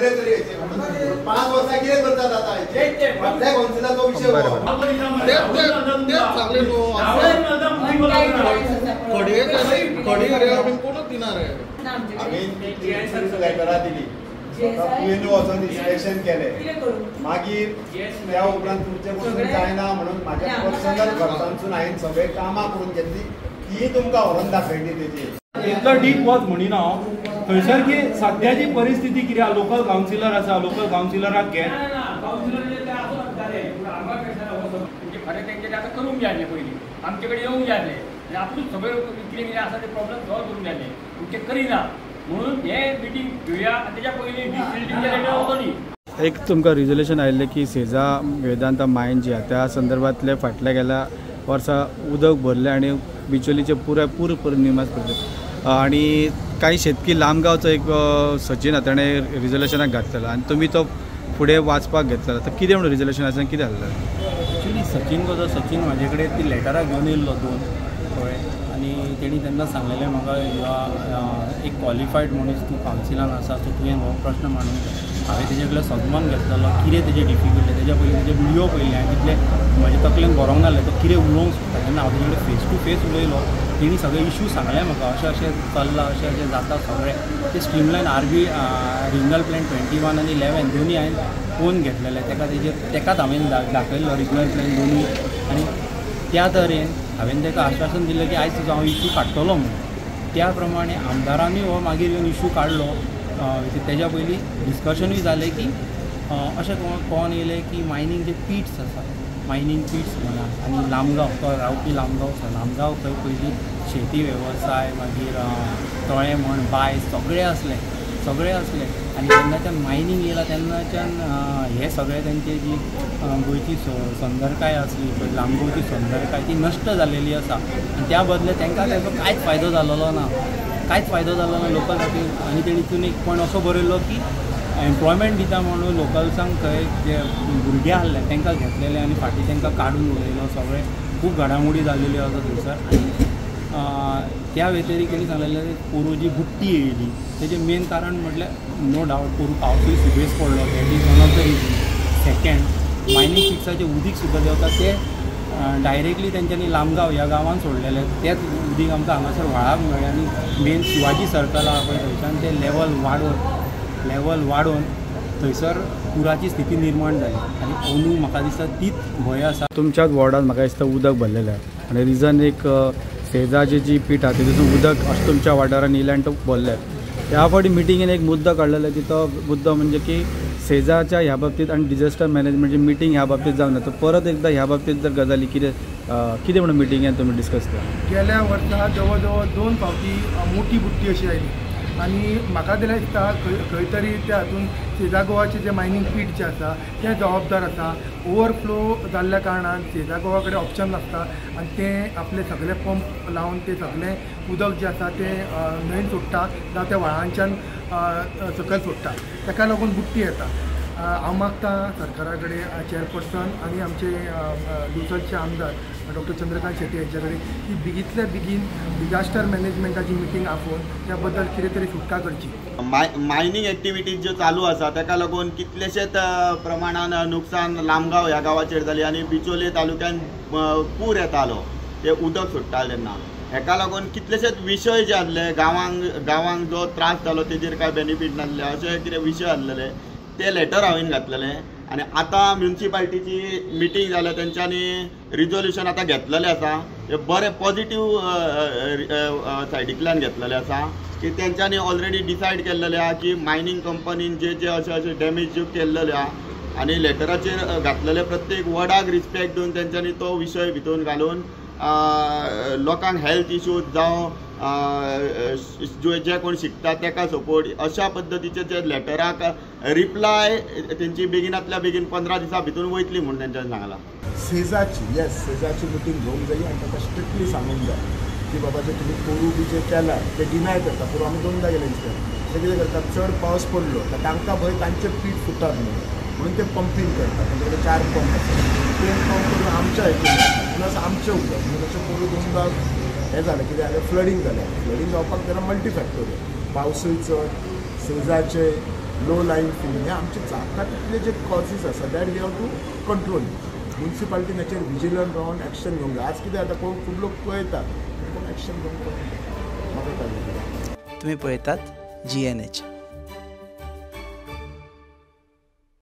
5 वर्सां कितें करतात आतां फाटल्या कौन्सिलाचो विषय कोणूच दिना रे लेटरां दिली पयलीं वचून इन्स्पेक्शन केलें मागीर त्या उपरांत तुमचे पसून जायना म्हणून म्हाज्या पर्सनल खर्चांसून हांवें सगळें कामां करून घेतली ती तुमकां व्हरून दाखयली तेजी इतलो डीप वच म्हणिना थंयसर की सद्याची परिस्थिती कितें लोकल कावन्सिलर आसा लोकल कावन्सिलराक घे खरें तेंचे आतां करूंक जाय आसलें पयलीं आमचे कडेन येवंक जाय आसलें आनी आपूण सगळें कितें कितें आसा ते प्रॉब्लेम सॉल्व करूंक जाय आसलें ते करिना म्हणून हे मिटींग घेवया आनी तेच्या पयलीं डिस्ट्रिक्टीचे लेटर वचोनी एक तुमकां रिजोल्यूशन आयिल्लें की सेजा वेदांता मायन जी आहा त्या संदर्भांतले फाटल्या गेल्या वर्सा उदक भरलें आनी बिचोलीचे पूर निमास पडले आणि काही शेतकी लांबगावचो एक सचिन हाताणे रिजोल्युशनाक घातलेलो आनी तुमी तो फुडें वाचपाक घेतलेलो तर कितें म्हणून रिजोल्युशन आसा कितें जाल्लें एक्चुअली सचिन म्हाजे कडेन ती लेटरां घेवन येयल्लो 2 कळ्ळें आनी तेणी तेन्ना सांगलेलें म्हाका एक क्वॉलिफायड मनीस तूं कावन्सिलान आसा सो तुवें हो प्रश्न मांडूंक जाय हांवें तेजे कडल्यान सदमान घेतलेलो कितें तेजे डिफिकल्टी तेज्या पयलीं तेजे व्हिडियो पयले हांवें तितले म्हाजे तकलेन बरोवंक नासलें तो कितें उलोवंक सोदता तेन्ना हांव तेजे कडेन फेस टू फेस उलयलो तेणी सगळे इशू सांगले म्हाका अशें चल्लां अशें जाता सगळें ते स्ट्रीमलायन RB रिजनल प्लॅन 21 आनी 11 दोनी हांवें फोन घेतलेले तेकाच हांवें दाखयल्लो रिजनल प्लॅन दोनी आनी त्या तरेन हांवें ताका आश्वासन दिलें की आयज तुजो हांव इशू काडटलो म्हणून त्या प्रमाणे आमदारांनी हो मागीर येवन इशू काडलो तेज्या पयलीं डिस्कशनूय जालें की अशें कोण येयलें की मायनींग जे पिट्स आसा मायनींग पिट्स म्हणा आनी लांबगांव तो रावपी लांबगांव थंय पयलीं शेती वेवसाय मागीर तळें म्हण बाय सगळें आसलें आनी जेन्नाच्यान मायनींग येयलां तेन्नाच्यान हे सगळें तेंची जी गोंयची सुंदरकाय आसली पळय लांबगांवची सुंदरकाय ती नश्ट जाल्लेली आसा आनी त्या बदले तांकां तेजो कांयच फायदो जाल्लो ना लोकल खातीर आनी तेणीतून एक पॉयंट असो बरयल्लो की एम्प्लॉयमेंट दिता म्हणून लोकल्सांक थंय जे भुरगे आहले तांकां घेतलेले आनी फाटीं तांकां काडून उडयलो सगळें खूब घडामोडी जाल्लेल्यो आसा थंयसर त्या व्यतिरीक्त तेणी सांगलेलें पोरू जी बुट्टी येयली तेजें मेन कारण म्हटल्यार नो डावट पोरू पावसूय सुबेज पडलो that is one of the reason second mining पिट्साचें उदीक सुद्दां देंवता तें डायरेक्टली तेंच्यांनी लांबगांव ह्या गांवांत सोडलेलें तेंच उदीक आमकां हांगासर व्हाळाक मेळ्ळें आनी मेन शिवाजी सर्कल आहा पळय थंयच्यान तें लेवल वाडोवन थंयसर पुराची स्थिती निर्माण जाली आनी अंदू म्हाका दिसता तीच भंय आसा तुमच्याच वॉर्डान म्हाका दिसता उदक भरलेलें आहा आनी रिजन एक सेजाची जी पीठ आहा तितून उदक अशें तुमच्या वाठारान येयलें आनी तो भरलें ह्या फावटी मिटिंगेन एक मुद्दो काडलेलो की तो मुद्दो म्हणजे की सेजाच्या ह्या बाबतींत आनी डिझास्टर मॅनेजमेंटची मिटींग ह्या बाबतींत जावंक ना तर परत एकदां ह्या बाबतींत जर गजाली कितें म्हणून मिटिंगेन तुमी डिस्कस केला गेल्या वर्सा जवळ जवळ 2 फावटी मोठी बुट्टी अशी आयली आनी म्हाका जाल्यार दिसता खंय तरी त्या हातून सेजा गोवाचे जे मायनींग पीट जे आसा ते जबाबदार आसा ओवरफ्लो जाल्ल्या कारणान सेजा गोवा कडेन ऑप्शन नासता आनी ते आपले सगळे पंप लावन ते सगळें उदक जे आसा ते न्हंयेन सोडटा जावं त्या व्हाळांच्यान सकयल सोडटा ताका लागून बुट्टी येता हांव मागता सरकारा कडेन चेअरपर्सन आनी आमचे दुसरचे आमदार डॉक्टर चंद्रकांत शेट्टी हांचे कडेन की बेगींतल्या बेगीन डिझास्टर मॅनेजमेंटाची मिटींग आपोवन त्या बद्दल कितें तरी सुटका करची मायनींग एक्टिविटीज ज्यो चालू आसा ताका लागून कितलेशेच प्रमाणान नुकसान लांबगांव ह्या गांवाचेर जाली आनी बिचोले तालुक्यान पूर येतालो ते उदक सुट्टाले तेन्ना हेका लागून कितलेशेच विशय जे आसले गांवांक जो त्रास जालो तेजेर कांय बेनिफीट नासले अशे कितें विशय आसलेले ते लेटर हांवें घातलेलें आनी आतां म्युन्सिपाल्टीची मिटींग जाल्या तेंच्यांनी रिजोल्युशन आतां घेतलेलें आसा हे बरें पॉजिटीव सायडींतल्यान घेतलेलें आसा की तेंच्यांनी ऑलरेडी डिसायड केल्लेलें आहा की मायनींग कंपनीन जे अशे डॅमेज केल्लेले आहा आनी लेटराचेर घातलेले प्रत्येक वर्डाक रिस्पेक्ट दिवन तेंच्यांनी तो विशय भितून घालून लोकांक हेल्थ इश्यूज जावं जे कोण शिकता ताका सपोर्ट अशा पद्दतीचे जे लेटराक रिप्लाय तेंची बेगिनांतल्या बेगीन 15 दिसां भितर वयतली म्हणून तेंच्यांनी सांगलां सेजाची मिटींग घेवंक जाय आनी ताका स्ट्रिक्टली सांगूंक जाय की बाबा जे तुमी पोरू बी जे केला ते डिनाय करता पोरू आमी 2दा गेले दिसता ते कितें करतात चड पावस पडलो तर तांकां भंय तांचें पीठ फुटत न्हू म्हणून ते पंपींग करतात तांचे कडेन 4 पंप आसा ते पंप करून आमच्या हितून प्लस आमचें उदक म्हणून अशें पोरू 2दा हें जालें कितें जालें फ्लडींग जावपाक तेन्ना मल्टीफॅक्टोरियल पावसूय चड सेजाचे लो लाईन फिलिंग हे आमचे जाता तितले जे कॉजीस आसा that we have to control. म्युन्सिपाल्टीन हाचेर विजिलंट रावन एक्शन घेवंक जाय. आज कितें जाता खूब लोक पळयतात पूण एक्शन घेवंक म्हाका तुम्ही पळयतात GNH.